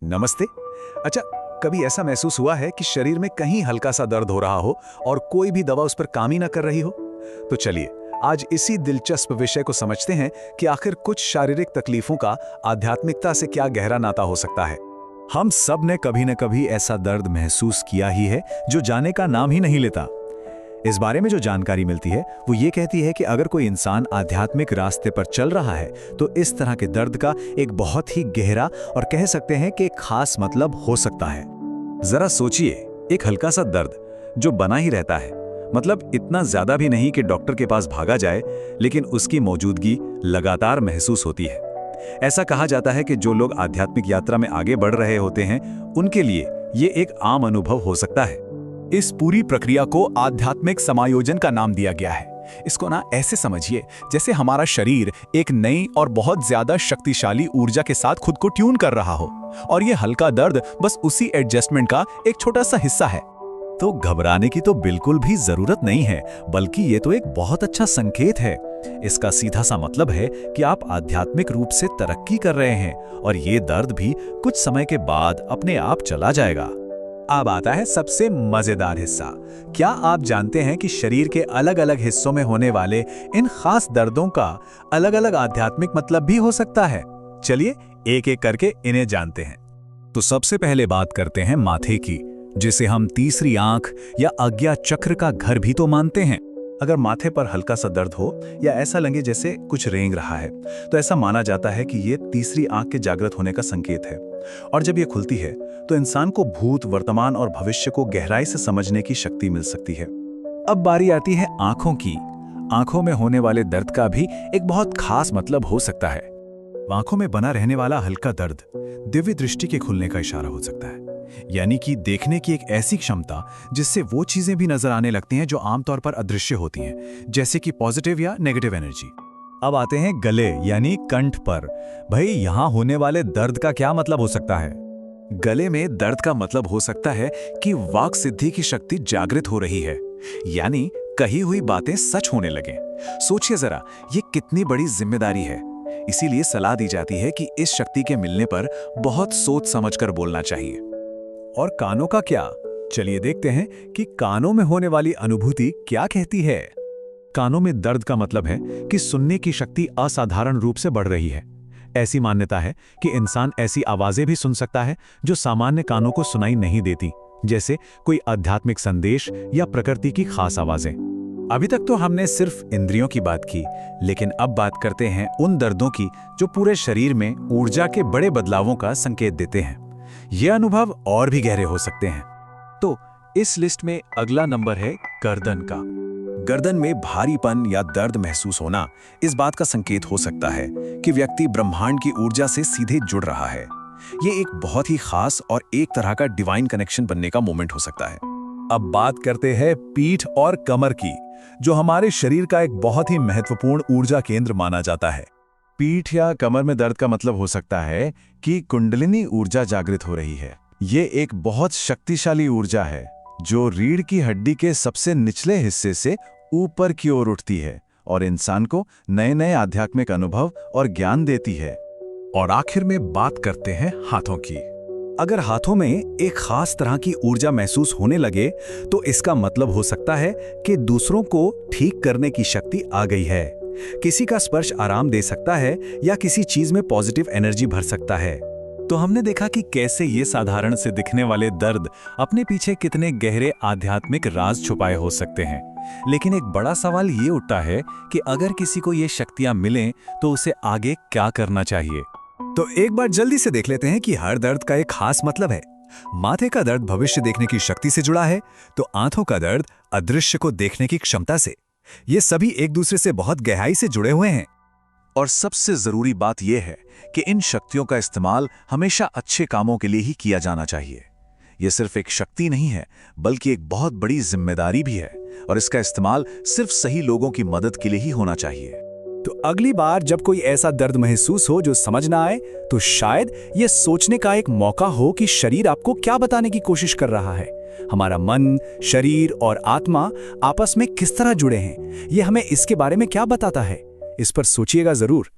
नमस्ते। अच्छा, कभी ऐसा महसूस हुआ है कि शरीर में कहीं हल्का सा दर्द हो रहा हो और कोई भी दवा उस पर काम ही ना कर रही हो? तो चलिए आज इसी दिलचस्प विषय को समझते हैं कि आखिर कुछ शारीरिक तकलीफों का आध्यात्मिकता से क्या गहरा नाता हो सकता है। हम सब ने कभी न कभी ऐसा दर्द महसूस किया ही है जो जाने का नाम ही नहीं लेता। इस बारे में जो जानकारी मिलती है वो ये कहती है कि अगर कोई इंसान आध्यात्मिक रास्ते पर चल रहा है तो इस तरह के दर्द का एक बहुत ही गहरा और कह सकते हैं कि एक खास मतलब हो सकता है। जरा सोचिए, एक हल्का सा दर्द जो बना ही रहता है, मतलब इतना ज्यादा भी नहीं कि डॉक्टर के पास भागा जाए, लेकिन उसकी मौजूदगी लगातार महसूस होती है। ऐसा कहा जाता है कि जो लोग आध्यात्मिक यात्रा में आगे बढ़ रहे होते हैं उनके लिए ये एक आम अनुभव हो सकता है। इस पूरी प्रक्रिया को आध्यात्मिक समायोजन का नाम दिया गया है। इसको ना ऐसे समझिए जैसे हमारा शरीर एक नई और बहुत ज्यादा शक्तिशाली ऊर्जा के साथ खुद को ट्यून कर रहा हो, और ये हल्का दर्द बस उसी एडजस्टमेंट का एक छोटा सा हिस्सा है। तो घबराने की तो बिल्कुल भी जरूरत नहीं है, बल्कि ये तो एक बहुत अच्छा संकेत है। इसका सीधा सा मतलब है कि आप आध्यात्मिक रूप से तरक्की कर रहे हैं और ये दर्द भी कुछ समय के बाद अपने आप चला जाएगा। अब आता है सबसे मजेदार हिस्सा। क्या आप जानते हैं कि शरीर के अलग अलग हिस्सों में होने वाले इन खास दर्दों का अलग अलग आध्यात्मिक मतलब भी हो सकता है? चलिए एक एक करके इन्हें जानते हैं। तो सबसे पहले बात करते हैं माथे की, जिसे हम तीसरी आंख या आज्ञा चक्र का घर भी तो मानते हैं। अगर माथे पर हल्का सा दर्द हो या ऐसा लगे जैसे कुछ रेंग रहा है, तो ऐसा माना जाता है कि ये तीसरी आंख के जागृत होने का संकेत है। और जब ये खुलती है तो इंसान को भूत, वर्तमान और भविष्य को गहराई से समझने की शक्ति मिल सकती है। अब बारी आती है आंखों की। आंखों में होने वाले दर्द का भी एक बहुत खास मतलब हो सकता है। आंखों में बना रहने वाला हल्का दर्द दिव्य दृष्टि के खुलने का इशारा हो सकता है, यानी कि देखने की एक ऐसी क्षमता जिससे वो चीजें भी नजर आने लगती हैं जो आमतौर पर अदृश्य होती हैं, जैसे कि पॉजिटिव या नेगेटिव एनर्जी। अब आते हैं गले यानी कंठ पर। भाई, यहां होने वाले दर्द का क्या मतलब हो सकता है? गले में दर्द का मतलब हो सकता है कि वाक सिद्धि की शक्ति जागृत हो रही है, यानी कही हुई बातें सच होने लगे। सोचिए जरा, ये कितनी बड़ी जिम्मेदारी है। इसीलिए सलाह दी जाती है कि इस शक्ति के मिलने पर बहुत सोच समझकर बोलना चाहिए। और कानों का क्या? चलिए देखते हैं कि कानों में होने वाली अनुभूति क्या कहती है। कानों में दर्द का मतलब है कि सुनने की शक्ति असाधारण रूप से बढ़ रही है। ऐसी मान्यता है कि इंसान ऐसी आवाजें भी सुन सकता है जो सामान्य कानों को सुनाई नहीं देती, जैसे कोई आध्यात्मिक संदेश या प्रकृति की खास आवाजें। अभी तक तो हमने सिर्फ इंद्रियों की बात की, लेकिन अब बात करते हैं उन दर्दों की जो पूरे शरीर में ऊर्जा के बड़े बदलावों का संकेत देते हैं। ये अनुभव और भी गहरे हो सकते हैं। तो इस लिस्ट में अगला नंबर है गर्दन का। गर्दन में भारीपन या दर्द महसूस होना इस बात का संकेत हो सकता है कि व्यक्ति ब्रह्मांड की ऊर्जा से सीधे जुड़ रहा है। ये एक बहुत ही खास और एक तरह का डिवाइन कनेक्शन बनने का मोमेंट हो सकता है। अब बात करते हैं पीठ और कमर की, जो हमारे शरीर का एक बहुत ही महत्वपूर्ण ऊर्जा केंद्र माना जाता है। पीठ या कमर में दर्द का मतलब हो सकता है कि कुंडलिनी ऊर्जा जागृत हो रही है। ये एक बहुत शक्तिशाली ऊर्जा है जो रीढ़ की हड्डी के सबसे निचले हिस्से से ऊपर की ओर उठती है और इंसान को नए नए आध्यात्मिक अनुभव और ज्ञान देती है। और आखिर में बात करते हैं हाथों की। अगर हाथों में एक खास तरह की ऊर्जा महसूस होने लगे तो इसका मतलब हो सकता है कि दूसरों को ठीक करने की शक्ति आ गई है। किसी का स्पर्श आराम दे सकता है या किसी चीज में पॉजिटिव एनर्जी भर सकता है। तो हमने देखा कि कैसे ये साधारण से दिखने वाले दर्द अपने पीछे कितने गहरे आध्यात्मिक राज छुपाए हो सकते हैं। लेकिन एक बड़ा सवाल ये उठता है कि अगर किसी को ये शक्तियां मिलें तो उसे आगे क्या करना चाहिए। तो एक बार जल्दी से देख लेते हैं कि हर दर्द का एक खास मतलब है। माथे का दर्द भविष्य देखने की शक्ति से जुड़ा है, तो आंखों का दर्द अदृश्य को देखने की क्षमता से। ये सभी एक दूसरे से बहुत गहराई से जुड़े हुए हैं। और सबसे जरूरी बात यह है कि इन शक्तियों का इस्तेमाल हमेशा अच्छे कामों के लिए ही किया जाना चाहिए। यह सिर्फ एक शक्ति नहीं है, बल्कि एक बहुत बड़ी जिम्मेदारी भी है, और इसका इस्तेमाल सिर्फ सही लोगों की मदद के लिए ही होना चाहिए। तो अगली बार जब कोई ऐसा दर्द महसूस हो जो समझ ना आए, तो शायद यह सोचने का एक मौका हो कि शरीर आपको क्या बताने की कोशिश कर रहा है। हमारा मन, शरीर और आत्मा आपस में किस तरह जुड़े हैं, यह हमें इसके बारे में क्या बताता है। इस पर सोचिएगा जरूर।